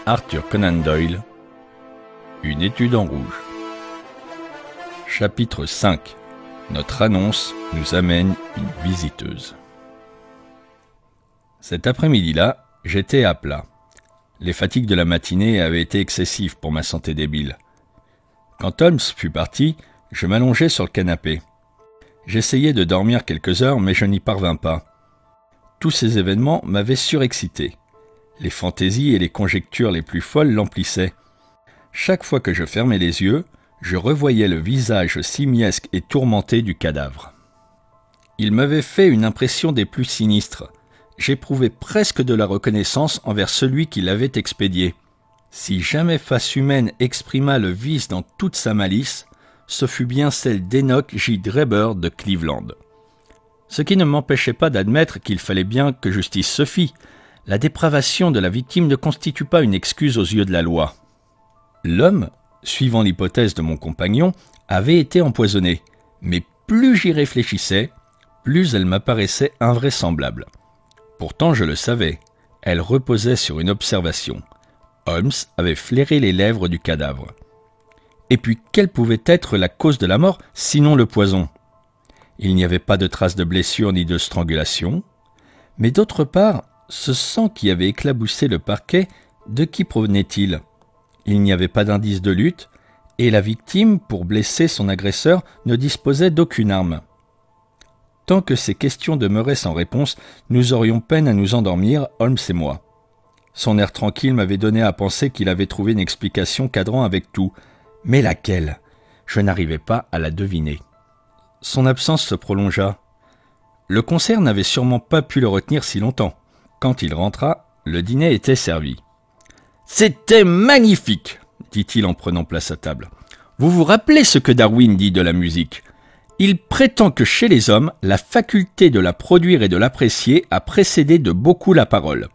Arthur Conan Doyle, Une étude en rouge. Chapitre 5. Notre annonce nous amène une visiteuse. Cet après-midi-là, j'étais à plat. Les fatigues de la matinée avaient été excessives pour ma santé débile. Quand Holmes fut parti, je m'allongeai sur le canapé. J'essayai de dormir quelques heures, mais je n'y parvins pas. Tous ces événements m'avaient surexcité. Les fantaisies et les conjectures les plus folles l'emplissaient. Chaque fois que je fermais les yeux, je revoyais le visage simiesque et tourmenté du cadavre. Il m'avait fait une impression des plus sinistres. J'éprouvais presque de la reconnaissance envers celui qui l'avait expédié. Si jamais face humaine exprima le vice dans toute sa malice, ce fut bien celle d'Enoch J. Drebber de Cleveland. Ce qui ne m'empêchait pas d'admettre qu'il fallait bien que justice se fît. La dépravation de la victime ne constitue pas une excuse aux yeux de la loi. L'homme, suivant l'hypothèse de mon compagnon, avait été empoisonné, mais plus j'y réfléchissais, plus elle m'apparaissait invraisemblable. Pourtant je le savais, elle reposait sur une observation. Holmes avait flairé les lèvres du cadavre. Et puis quelle pouvait être la cause de la mort, sinon le poison ? Il n'y avait pas de traces de blessure ni de strangulation, mais d'autre part, ce sang qui avait éclaboussé le parquet, de qui provenait-il ? Il n'y avait pas d'indice de lutte, et la victime, pour blesser son agresseur, ne disposait d'aucune arme. Tant que ces questions demeuraient sans réponse, nous aurions peine à nous endormir, Holmes et moi. Son air tranquille m'avait donné à penser qu'il avait trouvé une explication cadrant avec tout. Mais laquelle ? Je n'arrivais pas à la deviner. Son absence se prolongea. Le concert n'avait sûrement pas pu le retenir si longtemps. Quand il rentra, le dîner était servi. « C'était magnifique !» dit-il en prenant place à table. « Vous vous rappelez ce que Darwin dit de la musique ? Il prétend que chez les hommes, la faculté de la produire et de l'apprécier a précédé de beaucoup la parole.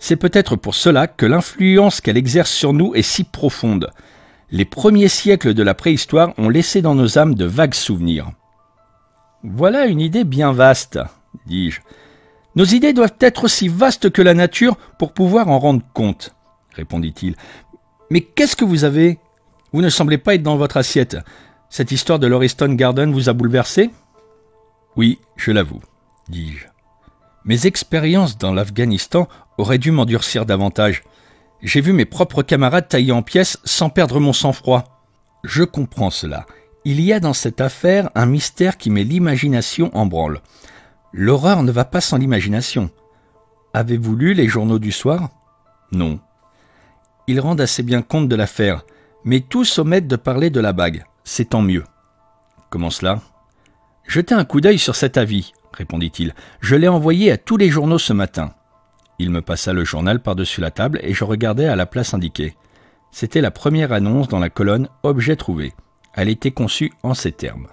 C'est peut-être pour cela que l'influence qu'elle exerce sur nous est si profonde. Les premiers siècles de la préhistoire ont laissé dans nos âmes de vagues souvenirs. »« Voilà une idée bien vaste, » dis-je. « Nos idées doivent être aussi vastes que la nature pour pouvoir en rendre compte, » répondit-il. « Mais qu'est-ce que vous avez ? Vous ne semblez pas être dans votre assiette. Cette histoire de Lauriston Garden vous a bouleversé ? » ?»« Oui, je l'avoue, » dis-je. « Mes expériences dans l'Afghanistan auraient dû m'endurcir davantage. J'ai vu mes propres camarades taillés en pièces sans perdre mon sang-froid. Je comprends cela. Il y a dans cette affaire un mystère qui met l'imagination en branle. L'horreur ne va pas sans l'imagination. Avez-vous lu les journaux du soir ? Non. Ils rendent assez bien compte de l'affaire, mais tous omettent de parler de la bague. C'est tant mieux. Comment cela ? Jetez un coup d'œil sur cet avis, répondit-il. Je l'ai envoyé à tous les journaux ce matin. Il me passa le journal par-dessus la table et je regardai à la place indiquée. C'était la première annonce dans la colonne « Objet trouvé ». Elle était conçue en ces termes.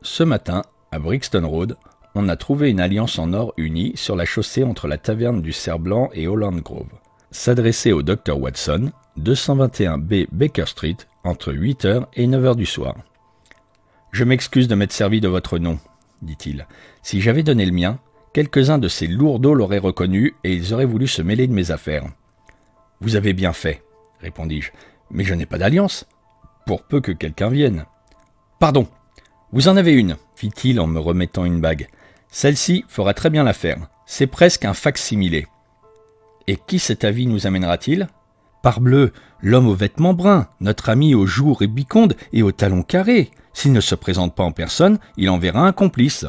Ce matin, à Brixton Road, on a trouvé une alliance en or unie sur la chaussée entre la taverne du Cerf-Blanc et Holland Grove. S'adresser au Dr Watson, 221B Baker Street, entre 8h et 9h du soir. « Je m'excuse de m'être servi de votre nom, » dit-il. « Si j'avais donné le mien, quelques-uns de ces lourdeaux l'auraient reconnu et ils auraient voulu se mêler de mes affaires. »« Vous avez bien fait, » répondis-je, « mais je n'ai pas d'alliance, pour peu que quelqu'un vienne. »« Pardon, vous en avez une, » fit-il en me remettant une bague. « Celle-ci fera très bien l'affaire, c'est presque un fac-similé. »« Et qui cet avis nous amènera-t-il ? » Parbleu, l'homme aux vêtements bruns, notre ami aux joues rébicondes et aux talons carrés. S'il ne se présente pas en personne, il enverra un complice.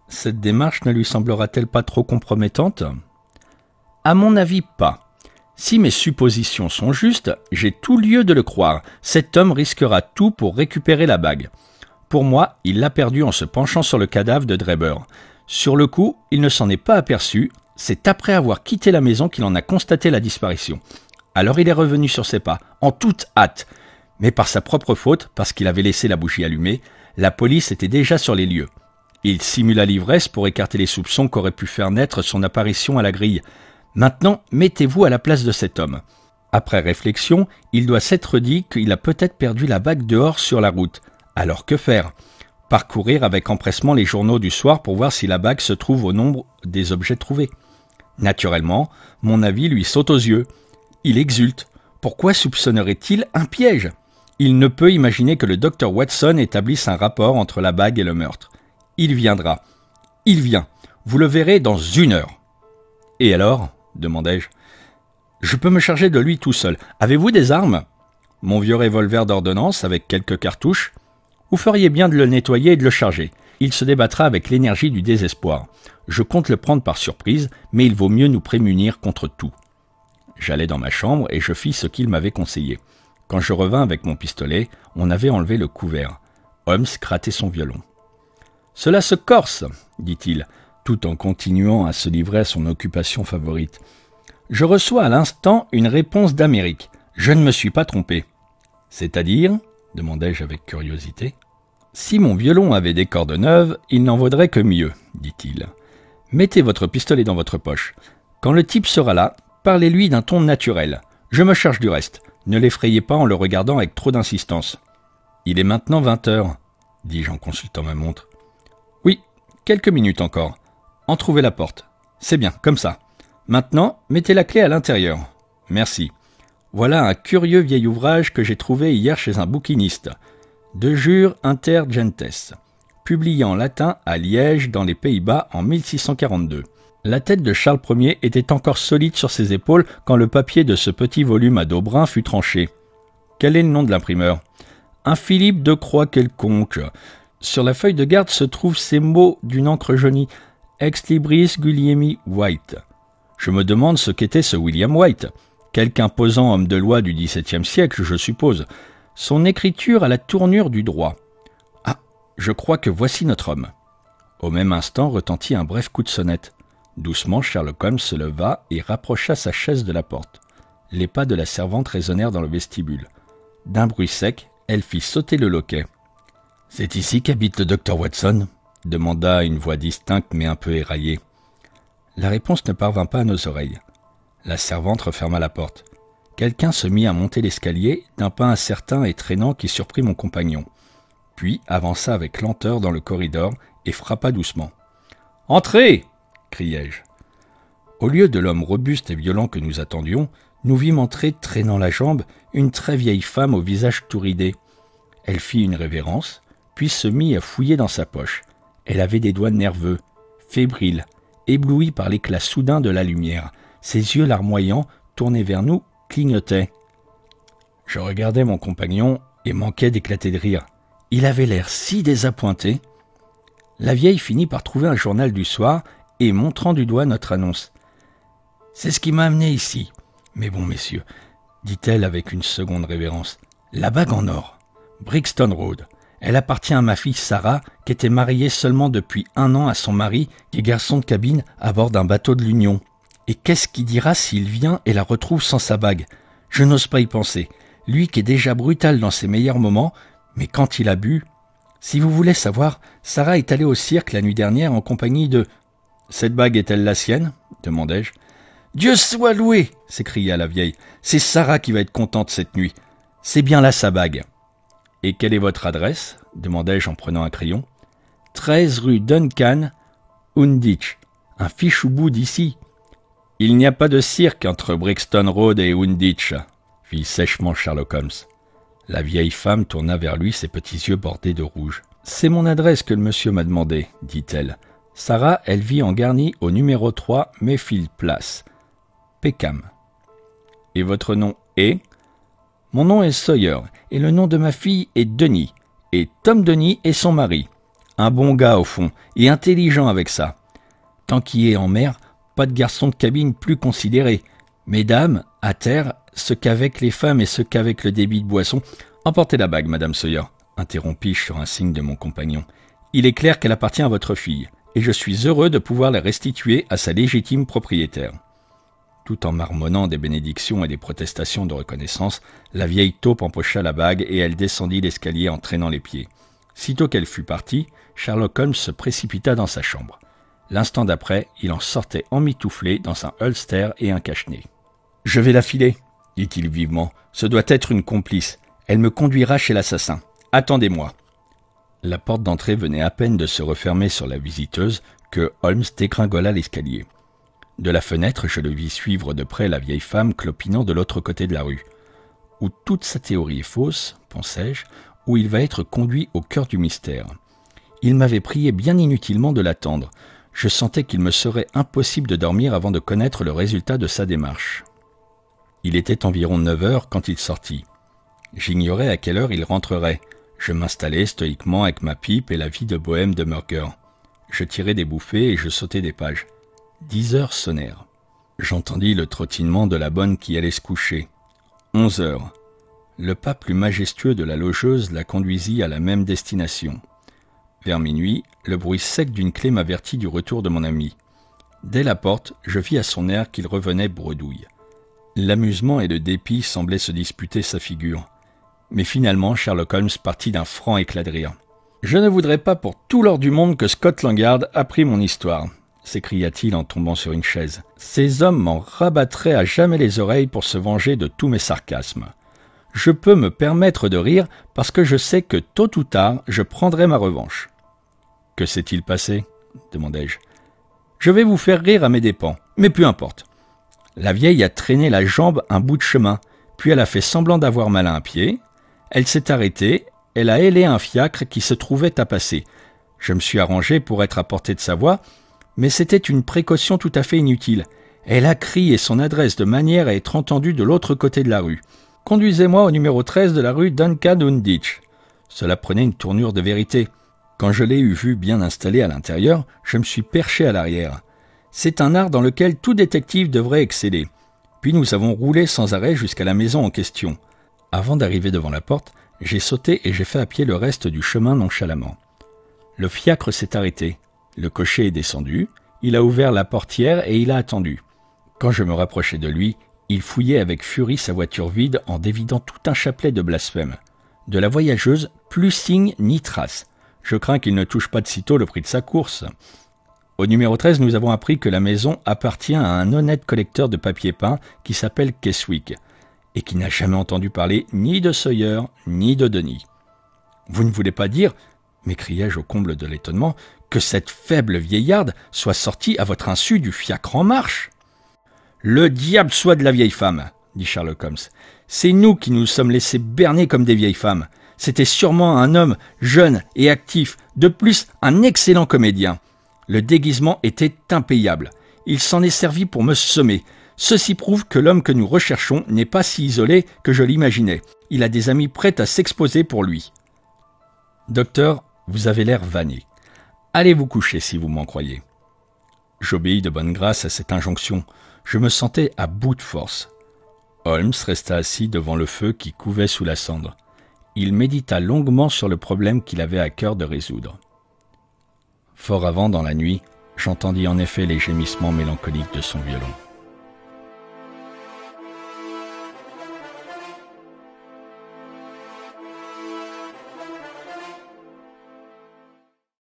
Cette démarche ne lui semblera-t-elle pas trop compromettante ? À mon avis, pas. Si mes suppositions sont justes, j'ai tout lieu de le croire. Cet homme risquera tout pour récupérer la bague. Pour moi, il l'a perdue en se penchant sur le cadavre de Drebber. Sur le coup, il ne s'en est pas aperçu. C'est après avoir quitté la maison qu'il en a constaté la disparition. Alors il est revenu sur ses pas, en toute hâte. Mais par sa propre faute, parce qu'il avait laissé la bougie allumée, la police était déjà sur les lieux. Il simula l'ivresse pour écarter les soupçons qu'aurait pu faire naître son apparition à la grille. Maintenant, mettez-vous à la place de cet homme. Après réflexion, il doit s'être dit qu'il a peut-être perdu la bague dehors sur la route. Alors que faire ? Parcourir avec empressement les journaux du soir pour voir si la bague se trouve au nombre des objets trouvés. Naturellement, mon avis lui saute aux yeux. Il exulte. Pourquoi soupçonnerait-il un piège? Il ne peut imaginer que le docteur Watson établisse un rapport entre la bague et le meurtre. Il viendra. Il vient. Vous le verrez dans 1 heure. Et alors? Demandai-je. Je peux me charger de lui tout seul. Avez-vous des armes? Mon vieux revolver d'ordonnance avec quelques cartouches. Vous feriez bien de le nettoyer et de le charger. Il se débattra avec l'énergie du désespoir. Je compte le prendre par surprise, mais il vaut mieux nous prémunir contre tout. J'allai dans ma chambre et je fis ce qu'il m'avait conseillé. Quand je revins avec mon pistolet, on avait enlevé le couvert. Holmes grattait son violon. « Cela se corse, dit-il, tout en continuant à se livrer à son occupation favorite. Je reçois à l'instant une réponse d'Amérique. Je ne me suis pas trompé. C'est-à-dire, demandai-je avec curiosité. Si mon violon avait des cordes neuves, il n'en vaudrait que mieux, dit-il. Mettez votre pistolet dans votre poche. Quand le type sera là, parlez-lui d'un ton naturel. Je me charge du reste. Ne l'effrayez pas en le regardant avec trop d'insistance. Il est maintenant 20 heures, dis-je en consultant ma montre. Oui, quelques minutes encore. Entrouvez la porte. C'est bien, comme ça. Maintenant, mettez la clé à l'intérieur. Merci. Voilà un curieux vieil ouvrage que j'ai trouvé hier chez un bouquiniste. De jure inter gentes, publié en latin à Liège dans les Pays-Bas en 1642. La tête de Charles Ier était encore solide sur ses épaules quand le papier de ce petit volume à dos brun fut tranché. Quel est le nom de l'imprimeur? Un Philippe de Croix quelconque. Sur la feuille de garde se trouvent ces mots d'une encre jaunie. Ex libris Gulielmi White. Je me demande ce qu'était ce William White. Quelque imposant homme de loi du XVIIe siècle, je suppose. Son écriture a la tournure du droit. Ah, je crois que voici notre homme. Au même instant retentit un bref coup de sonnette. Doucement, Sherlock Holmes se leva et rapprocha sa chaise de la porte. Les pas de la servante résonnèrent dans le vestibule. D'un bruit sec, elle fit sauter le loquet. « C'est ici qu'habite le docteur Watson ?» demanda une voix distincte mais un peu éraillée. La réponse ne parvint pas à nos oreilles. La servante referma la porte. Quelqu'un se mit à monter l'escalier d'un pas incertain et traînant qui surprit mon compagnon, puis avança avec lenteur dans le corridor et frappa doucement. « Entrez !» criai-je. Au lieu de l'homme robuste et violent que nous attendions, nous vîmes entrer, traînant la jambe, une très vieille femme au visage tout ridé. Elle fit une révérence, puis se mit à fouiller dans sa poche. Elle avait des doigts nerveux, fébriles, éblouis par l'éclat soudain de la lumière. Ses yeux larmoyants, tournés vers nous, clignotaient. Je regardais mon compagnon et manquais d'éclater de rire. Il avait l'air si désappointé. La vieille finit par trouver un journal du soir et montrant du doigt notre annonce. « C'est ce qui m'a amené ici. Mais bon, messieurs, dit-elle avec une seconde révérence, la bague en or, Brixton Road. Elle appartient à ma fille Sarah, qui était mariée seulement depuis 1 an à son mari, qui est garçon de cabine à bord d'un bateau de l'Union. Et qu'est-ce qu'il dira s'il vient et la retrouve sans sa bague? Je n'ose pas y penser. Lui qui est déjà brutal dans ses meilleurs moments, mais quand il a bu... Si vous voulez savoir, Sarah est allée au cirque la nuit dernière en compagnie de... « Cette bague est-elle la sienne ?» demandai-je. « Dieu soit loué !» s'écria la vieille. « C'est Sarah qui va être contente cette nuit. C'est bien là sa bague. »« Et quelle est votre adresse ?» demandai-je en prenant un crayon. « 13 rue Duncan, Houndditch, un fichu bout d'ici. »« Il n'y a pas de cirque entre Brixton Road et Houndditch, » fit sèchement Sherlock Holmes. La vieille femme tourna vers lui ses petits yeux bordés de rouge. « C'est mon adresse que le monsieur m'a demandé, dit-elle. Sarah, elle vit en garni au numéro 3 Mayfield Place, Peckham. Et votre nom est? Mon nom est Sawyer, et le nom de ma fille est Denis. Et Tom Denis est son mari. Un bon gars au fond, et intelligent avec ça. Tant qu'il est en mer, pas de garçon de cabine plus considéré. Mesdames, à terre, ce qu'avec les femmes et ce qu'avec le débit de boisson. Emportez la bague, Madame Sawyer, interrompis-je sur un signe de mon compagnon. Il est clair qu'elle appartient à votre fille, et je suis heureux de pouvoir la restituer à sa légitime propriétaire. Tout en marmonnant des bénédictions et des protestations de reconnaissance, la vieille taupe empocha la bague et elle descendit l'escalier en traînant les pieds. Sitôt qu'elle fut partie, Sherlock Holmes se précipita dans sa chambre. L'instant d'après, il en sortait emmitouflé dans un ulster et un cache-nez. « Je vais la filer, dit-il vivement. Ce doit être une complice. Elle me conduira chez l'assassin. Attendez-moi. » La porte d'entrée venait à peine de se refermer sur la visiteuse que Holmes dégringola l'escalier. De la fenêtre, je le vis suivre de près la vieille femme clopinant de l'autre côté de la rue. Ou toute sa théorie est fausse, pensais-je, ou il va être conduit au cœur du mystère. Il m'avait prié bien inutilement de l'attendre. Je sentais qu'il me serait impossible de dormir avant de connaître le résultat de sa démarche. Il était environ 9 heures quand il sortit. J'ignorais à quelle heure il rentrerait. Je m'installai stoïquement avec ma pipe et la vie de bohème de Murger. Je tirais des bouffées et je sautais des pages. 10 heures sonnèrent. J'entendis le trottinement de la bonne qui allait se coucher. 11 heures. Le pas plus majestueux de la logeuse la conduisit à la même destination. Vers minuit, le bruit sec d'une clé m'avertit du retour de mon ami. Dès la porte, je vis à son air qu'il revenait bredouille. L'amusement et le dépit semblaient se disputer sa figure. Mais finalement, Sherlock Holmes partit d'un franc éclat de rire. « Je ne voudrais pas pour tout l'or du monde que Scotland Yard apprit mon histoire », s'écria-t-il en tombant sur une chaise. « Ces hommes m'en rabattraient à jamais les oreilles pour se venger de tous mes sarcasmes. Je peux me permettre de rire parce que je sais que tôt ou tard, je prendrai ma revanche. »« Que s'est-il passé ?» demandai-je. « Je vais vous faire rire à mes dépens, mais peu importe. La vieille a traîné la jambe un bout de chemin, puis elle a fait semblant d'avoir mal à un pied. Elle s'est arrêtée, elle a hélé un fiacre qui se trouvait à passer. Je me suis arrangé pour être à portée de sa voix, mais c'était une précaution tout à fait inutile. Elle a crié son adresse de manière à être entendue de l'autre côté de la rue. « Conduisez-moi au numéro 13 de la rue Duncan-Unditch. » Cela prenait une tournure de vérité. Quand je l'ai vu bien installé à l'intérieur, je me suis perché à l'arrière. C'est un art dans lequel tout détective devrait exceller. Puis nous avons roulé sans arrêt jusqu'à la maison en question. Avant d'arriver devant la porte, j'ai sauté et j'ai fait à pied le reste du chemin nonchalamment. Le fiacre s'est arrêté. Le cocher est descendu. Il a ouvert la portière et il a attendu. Quand je me rapprochai de lui, il fouillait avec furie sa voiture vide en dévidant tout un chapelet de blasphème. De la voyageuse, plus signe ni trace. Je crains qu'il ne touche pas de sitôt le prix de sa course. Au numéro 13, nous avons appris que la maison appartient à un honnête collecteur de papier peint qui s'appelle Keswick et qui n'a jamais entendu parler ni de Sawyer ni de Denis. « Vous ne voulez pas dire, » m'écriai-je au comble de l'étonnement, « que cette faible vieillarde soit sortie à votre insu du fiacre en marche ?»« Le diable soit de la vieille femme !» dit Sherlock Holmes. « C'est nous qui nous sommes laissés berner comme des vieilles femmes. C'était sûrement un homme jeune et actif, de plus un excellent comédien. Le déguisement était impayable. Il s'en est servi pour me semer. Ceci prouve que l'homme que nous recherchons n'est pas si isolé que je l'imaginais. Il a des amis prêts à s'exposer pour lui. »« Docteur, vous avez l'air vanné. Allez vous coucher si vous m'en croyez. » J'obéis de bonne grâce à cette injonction. Je me sentais à bout de force. Holmes resta assis devant le feu qui couvait sous la cendre. Il médita longuement sur le problème qu'il avait à cœur de résoudre. Fort avant dans la nuit, j'entendis en effet les gémissements mélancoliques de son violon.